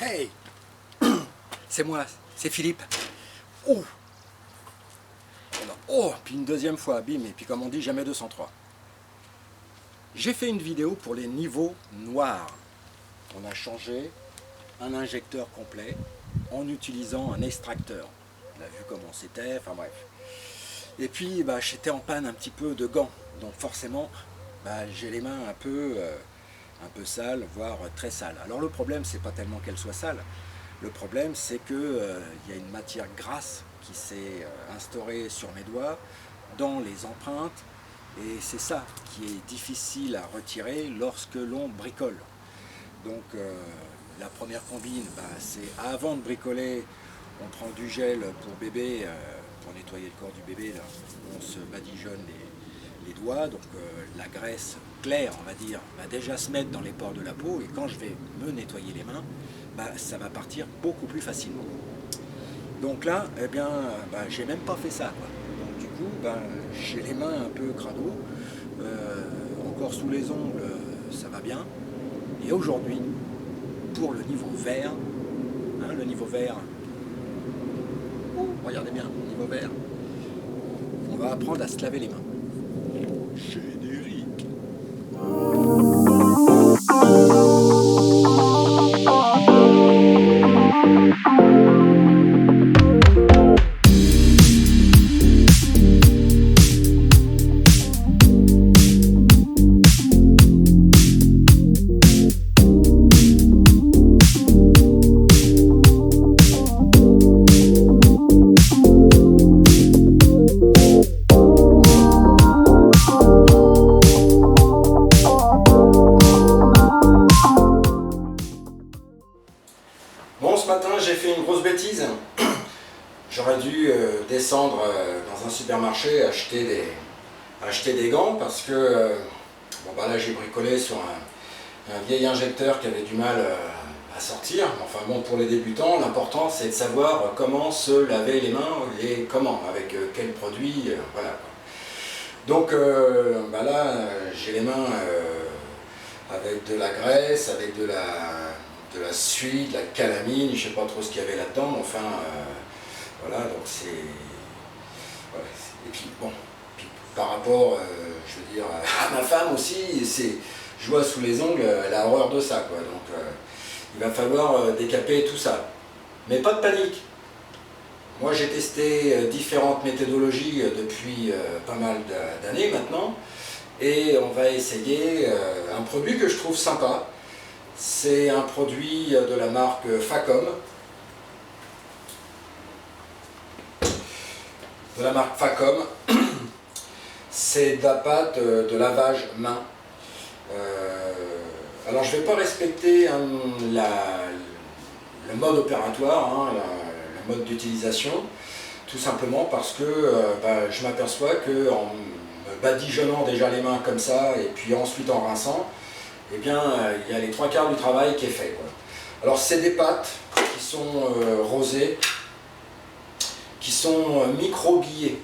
Hey, c'est moi, c'est Philippe. Oh, oh, puis une deuxième fois, bim, et puis comme on dit, jamais 203. J'ai fait une vidéo pour les niveaux noirs. On a changé un injecteur complet en utilisant un extracteur. On a vu comment c'était, enfin bref. Et puis j'étais en panne un petit peu de gants, donc forcément j'ai les mains un peu sales, voire très sales. Alors le problème, c'est pas tellement qu'elles soient sales, le problème c'est que y a une matière grasse qui s'est instaurée sur mes doigts, dans les empreintes, et c'est ça qui est difficile à retirer lorsque l'on bricole. Donc la première combine, c'est avant de bricoler, on prend du gel pour bébé, pour nettoyer le corps du bébé, là, on se badigeonne les doigts, donc la graisse claire, on va dire, va déjà se mettre dans les pores de la peau, et quand je vais me nettoyer les mains, ça va partir beaucoup plus facilement. Donc là, eh bien, j'ai même pas fait ça, quoi. Donc du coup, j'ai les mains un peu crado, encore sous les ongles, ça va bien. Et aujourd'hui, pour le niveau vert, le niveau vert, regardez bien, le niveau vert, on va apprendre à se laver les mains. Générique. Bon, ce matin, j'ai fait une grosse bêtise. J'aurais dû descendre dans un supermarché acheter des gants parce que là j'ai bricolé sur un vieil injecteur qui avait du mal à sortir. Enfin bon, pour les débutants, l'important c'est de savoir comment se laver les mains et comment, avec quel produit, voilà. Donc là, j'ai les mains avec de la graisse, avec de la suie, de la calamine, je sais pas trop ce qu'il y avait là-dedans, enfin voilà, donc c'est... Ouais, et puis bon, par rapport, je veux dire, à ma femme aussi, je vois sous les ongles, elle a horreur de ça, quoi, donc il va falloir décaper tout ça. Mais pas de panique. Moi j'ai testé différentes méthodologies depuis pas mal d'années maintenant, et on va essayer un produit que je trouve sympa. C'est un produit de la marque Facom. C'est de la pâte de lavage main. Alors je ne vais pas respecter le mode opératoire, le mode d'utilisation, tout simplement parce que je m'aperçois qu'en me badigeonnant déjà les mains comme ça, et puis ensuite en rinçant, eh bien, il y a les 3/4 du travail qui est fait, quoi. Alors c'est des pâtes qui sont rosées, qui sont microbillées.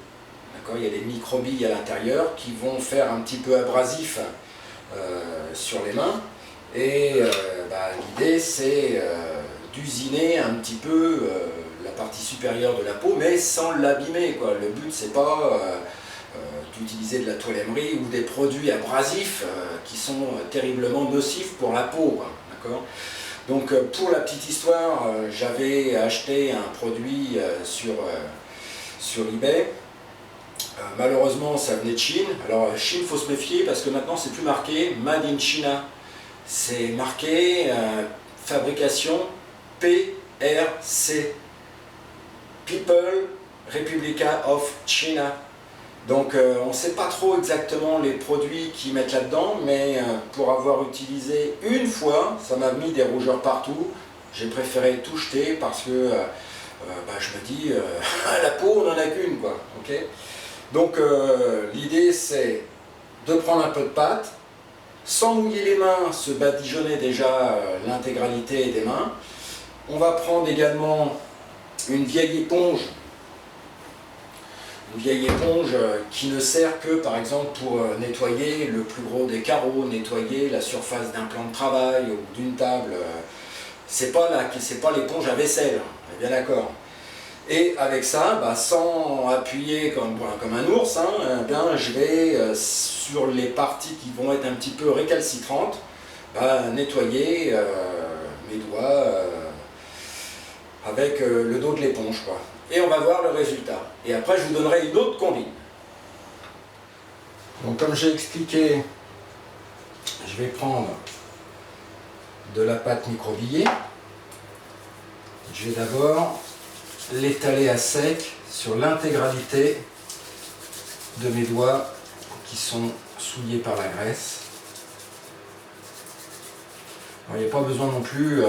D'accord, il y a des microbilles à l'intérieur qui vont faire un petit peu abrasif sur les mains. Et l'idée c'est d'usiner un petit peu la partie supérieure de la peau, mais sans l'abîmer, quoi. Le but c'est pas d'utiliser de la toilemmerie ou des produits abrasifs qui sont terriblement nocifs pour la peau, d'accord. Donc pour la petite histoire, j'avais acheté un produit sur eBay. Malheureusement ça venait de Chine. Alors Chine, il faut se méfier parce que maintenant c'est plus marqué Made in China, c'est marqué fabrication PRC, People Republica of China. Donc on ne sait pas trop exactement les produits qu'ils mettent là-dedans, mais pour avoir utilisé une fois, ça m'a mis des rougeurs partout. J'ai préféré tout jeter parce que je me dis, la peau on n'en a qu'une, quoi. Okay. Donc l'idée c'est de prendre un peu de pâte, sans mouiller les mains, se badigeonner déjà l'intégralité des mains. On va prendre également une vieille éponge. Une vieille éponge qui ne sert que par exemple pour nettoyer le plus gros des carreaux, nettoyer la surface d'un plan de travail ou d'une table C'est pas l'éponge à vaisselle, on est bien d'accord. Et avec ça, bah, sans appuyer comme un ours, hein, bien, je vais sur les parties qui vont être un petit peu récalcitrantes, bah, nettoyer mes doigts avec le dos de l'éponge, quoi. Et on va voir le résultat. Et après, je vous donnerai une autre combine. Donc, comme j'ai expliqué, je vais prendre de la pâte microbillée. Je vais d'abord l'étaler à sec sur l'intégralité de mes doigts qui sont souillés par la graisse. Alors, il n'y a pas besoin non plus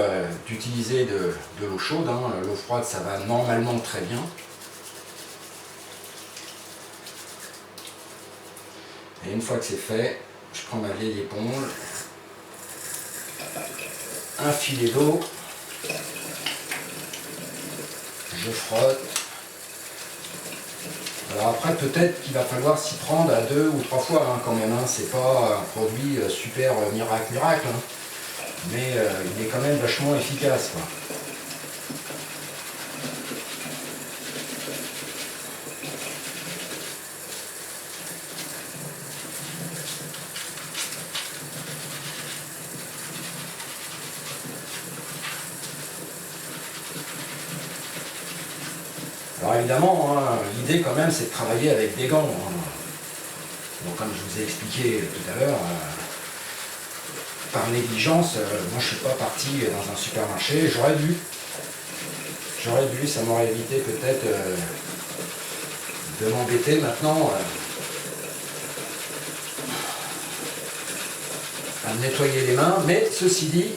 d'utiliser de l'eau chaude, hein. L'eau froide ça va normalement très bien. Et une fois que c'est fait, je prends ma vieille éponge, un filet d'eau, je frotte. Alors après peut-être qu'il va falloir s'y prendre à 2 ou 3 fois hein, quand même, hein. C'est pas un produit super miracle, hein. Mais il est quand même vachement efficace, quoi. Alors évidemment, hein, l'idée quand même c'est de travailler avec des gants. Hein. Donc comme je vous ai expliqué tout à l'heure, par négligence, moi je suis pas parti dans un supermarché, j'aurais dû, ça m'aurait évité peut-être de m'embêter maintenant à me nettoyer les mains, mais ceci dit,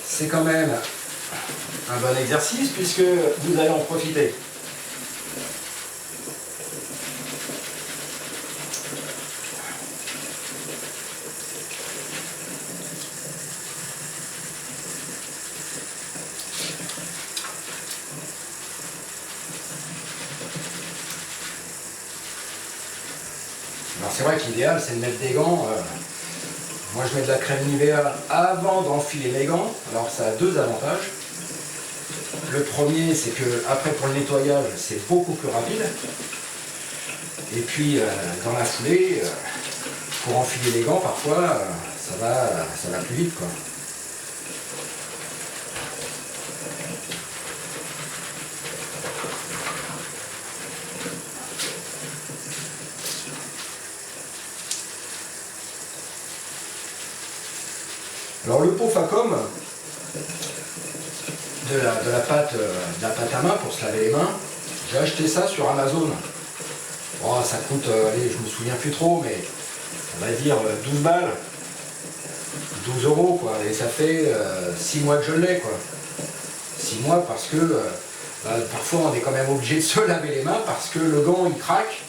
c'est quand même un bon exercice puisque vous allez en profiter. Alors c'est vrai que l'idéal c'est de mettre des gants. Moi je mets de la crème Nivea avant d'enfiler les gants. Alors ça a 2 avantages. Le premier c'est que après pour le nettoyage c'est beaucoup plus rapide. Et puis dans la foulée, pour enfiler les gants parfois ça va plus vite, quoi. Alors le pot Facom de la pâte à main pour se laver les mains, j'ai acheté ça sur Amazon. Oh, ça coûte, allez, je me souviens plus trop, mais on va dire 12 balles, 12 euros, quoi. Et ça fait 6 mois que je l'ai, quoi. 6 mois parce que parfois on est quand même obligé de se laver les mains parce que le gant il craque.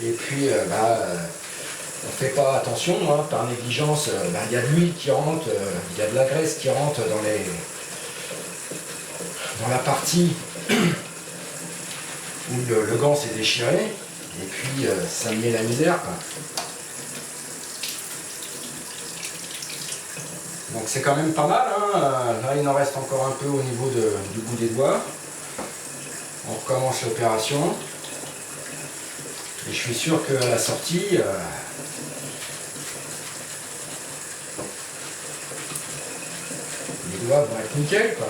Et puis on ne fait pas attention, hein, par négligence, il y a de l'huile qui rentre, il y a de la graisse qui rentre dans la partie où le gant s'est déchiré, et puis ça me met la misère, quoi. Donc c'est quand même pas mal, hein. Là il en reste encore un peu au niveau du bout des doigts. On recommence l'opération. Et je suis sûr qu'à la sortie, les doigts vont être nickel, quoi.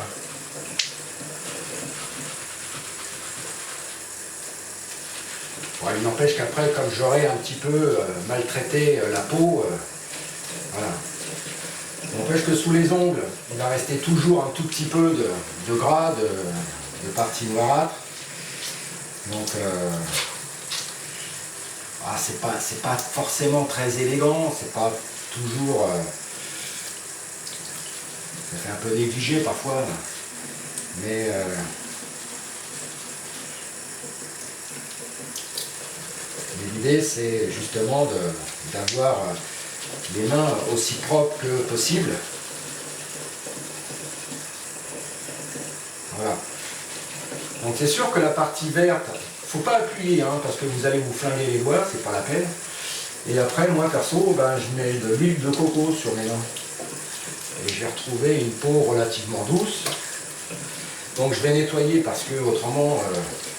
Bon, il n'empêche qu'après, comme j'aurai un petit peu maltraité la peau, voilà. Il n'empêche que sous les ongles, il va rester toujours un tout petit peu de gras, de parties noirâtres. Donc, c'est pas forcément très élégant, c'est pas toujours... ça fait un peu négligé parfois, mais l'idée c'est justement d'avoir les mains aussi propres que possible. Voilà. Donc c'est sûr que la partie verte, faut pas appuyer, hein, parce que vous allez vous flinguer les doigts, c'est pas la peine. Et après, moi perso, je mets de l'huile de coco sur mes mains. et je vais retrouver une peau relativement douce. Donc je vais nettoyer parce que autrement,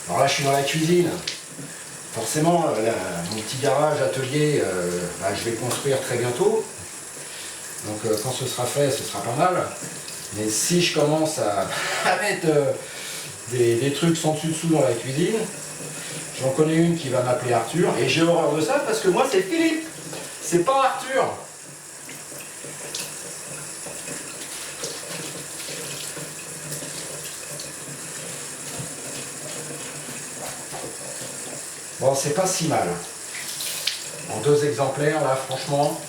alors là je suis dans la cuisine, forcément mon petit garage atelier, je vais le construire très bientôt. Donc quand ce sera fait, ce sera pas mal. Mais si je commence à mettre des trucs sans dessus dessous dans la cuisine, j'en connais une qui va m'appeler Arthur, et j'ai horreur de ça parce que moi c'est Philippe, c'est pas Arthur. Bon, c'est pas si mal. En 2 exemplaires, là, franchement,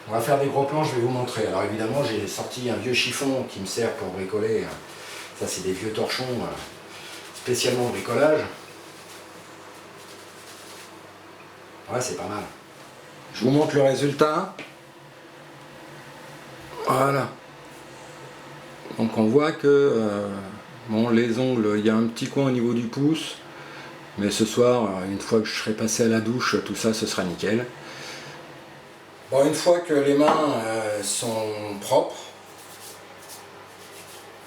on va faire des gros plans, je vais vous montrer. Alors évidemment, j'ai sorti un vieux chiffon qui me sert pour bricoler. Ça, c'est des vieux torchons spécialement bricolage. Ouais, c'est pas mal. Je vous montre le résultat. Voilà. Donc on voit que bon, les ongles, il y a un petit coin au niveau du pouce. Mais ce soir, une fois que je serai passé à la douche, tout ça, ce sera nickel. Bon, une fois que les mains sont propres,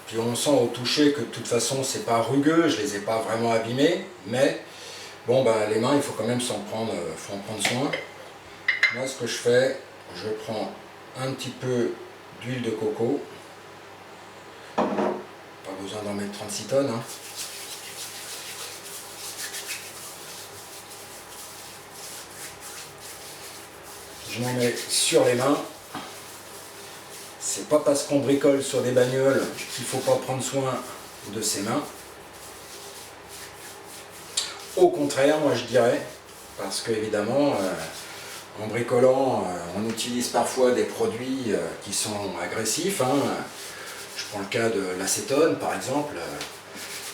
puis on sent au toucher que de toute façon c'est pas rugueux, je les ai pas vraiment abîmés, mais bon les mains il faut quand même faut en prendre soin. Moi ce que je fais, je prends un petit peu d'huile de coco, pas besoin d'en mettre 36 tonnes. Hein. Je m'en mets sur les mains. C'est pas parce qu'on bricole sur des bagnoles qu'il ne faut pas prendre soin de ses mains. Au contraire, moi je dirais, parce que évidemment, en bricolant, on utilise parfois des produits qui sont agressifs. Hein. Je prends le cas de l'acétone par exemple.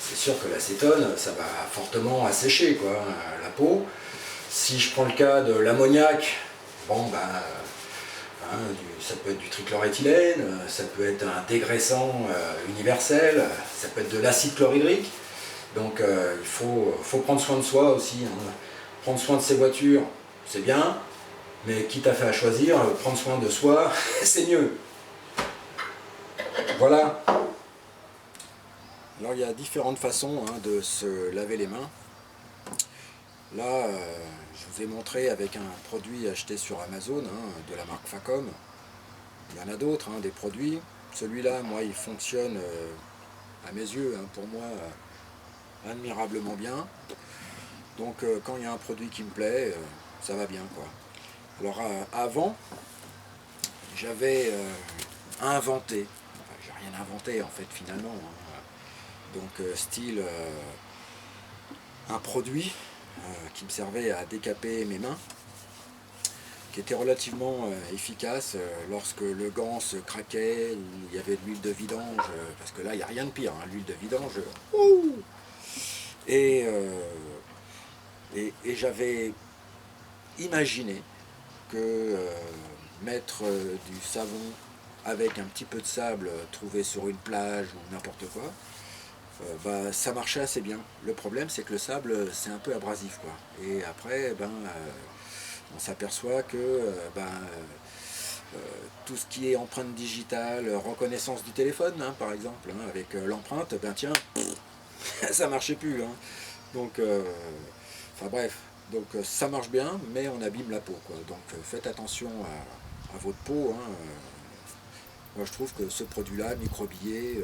C'est sûr que l'acétone, ça va fortement assécher quoi, la peau. Si je prends le cas de l'ammoniac, bon ça peut être du trichloroéthylène, ça peut être un dégraissant universel, ça peut être de l'acide chlorhydrique. Donc il faut prendre soin de soi aussi. Hein. Prendre soin de ses voitures, c'est bien, mais quitte à faire choisir, prendre soin de soi, c'est mieux. Voilà. Alors il y a différentes façons de se laver les mains. Là, je vous ai montré avec un produit acheté sur Amazon, de la marque Facom. Il y en a d'autres, des produits. Celui-là, moi, il fonctionne, à mes yeux, pour moi, admirablement bien. Donc, quand il y a un produit qui me plaît, ça va bien, quoi. Alors, avant, j'avais inventé, enfin, j'ai rien inventé, en fait, finalement. Donc, style, un produit qui me servait à décaper mes mains, qui était relativement efficace lorsque le gant se craquait, ou il y avait de l'huile de vidange, parce que là il n'y a rien de pire, l'huile de vidange. Et j'avais imaginé que mettre du savon avec un petit peu de sable trouvé sur une plage ou n'importe quoi, ça marchait assez bien. Le problème c'est que le sable c'est un peu abrasif quoi. Et après on s'aperçoit que tout ce qui est empreinte digitale, reconnaissance du téléphone par exemple, avec l'empreinte, tiens, ça marchait plus. Donc enfin bref, donc ça marche bien mais on abîme la peau quoi. Donc faites attention à votre peau. Moi je trouve que ce produit là, microbillé,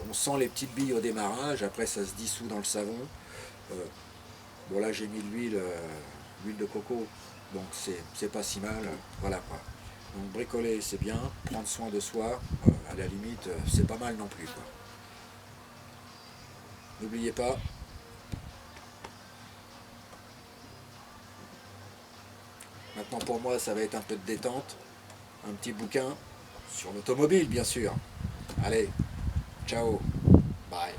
on sent les petites billes au démarrage, après ça se dissout dans le savon. Bon là j'ai mis de l'huile de coco, donc c'est pas si mal, voilà quoi. Donc bricoler c'est bien, prendre soin de soi, à la limite c'est pas mal non plus quoi. N'oubliez pas, maintenant pour moi ça va être un peu de détente, un petit bouquin sur l'automobile bien sûr. Allez, ciao, bye.